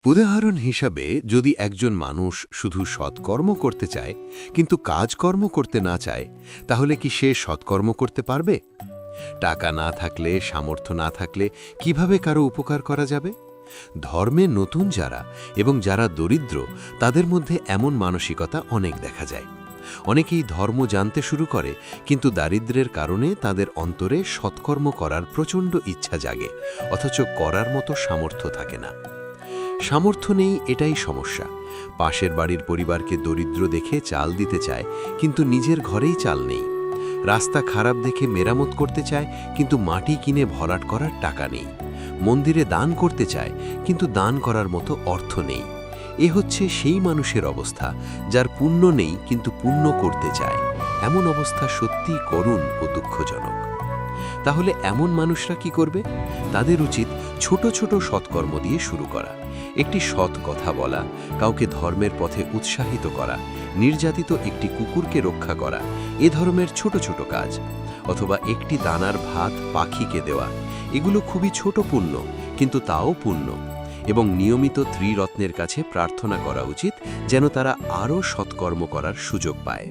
উদাহরণ হিসাবে যদি একজন মানুষ শুধু সৎকর্ম করতে চায় কিন্তু কাজকর্ম করতে না চায়, তাহলে কি সে সৎকর্ম করতে পারবে? টাকা না থাকলে, সামর্থ্য না থাকলে কিভাবে কারো উপকার করা যাবে? ধর্মে নতুন যারা এবং যারা দরিদ্র, তাদের মধ্যে এমন মানসিকতা অনেক দেখা যায়। অনেকেই ধর্ম জানতে শুরু করে, কিন্তু দারিদ্র্যের কারণে তাদের অন্তরে সৎকর্ম করার প্রচণ্ড ইচ্ছা জাগে, অথচ করার মতো সামর্থ্য থাকে না। সামর্থ্য নেই, এটাই সমস্যা। পাশের বাড়ির পরিবারকে দরিদ্র দেখে চাল দিতে চায়, কিন্তু নিজের ঘরেই চাল নেই। রাস্তা খারাপ দেখে মেরামত করতে চায়, কিন্তু মাটি কিনে ভরাট করার টাকা নেই। মন্দিরে দান করতে চায়, কিন্তু দান করার মতো অর্থ নেই। এ হচ্ছে সেই মানুষের অবস্থা, যার পুণ্য নেই কিন্তু পুণ্য করতে চায়। এমন অবস্থা সত্যিই করুণ ও দুঃখজনক। তাহলে এমন মানুষরা কি করবে? তাদের উচিত ছোট ছোট সৎকর্ম দিয়ে শুরু করা। একটি সৎ কথা বলা, কাউকে ধর্মের পথে উৎসাহিত করা, নির্যাতিত একটি কুকুরকে রক্ষা করা, এ ধর্মের ছোট ছোট কাজ। অথবা একটি দানার ভাত পাখিকে দেওয়া। এগুলো খুবই ছোট পুণ্য, কিন্তু তাও পুণ্য। এবং নিয়মিত ত্রিরত্নের কাছে প্রার্থনা করা উচিত, যেন তারা আরও সৎকর্ম করার সুযোগ পায়।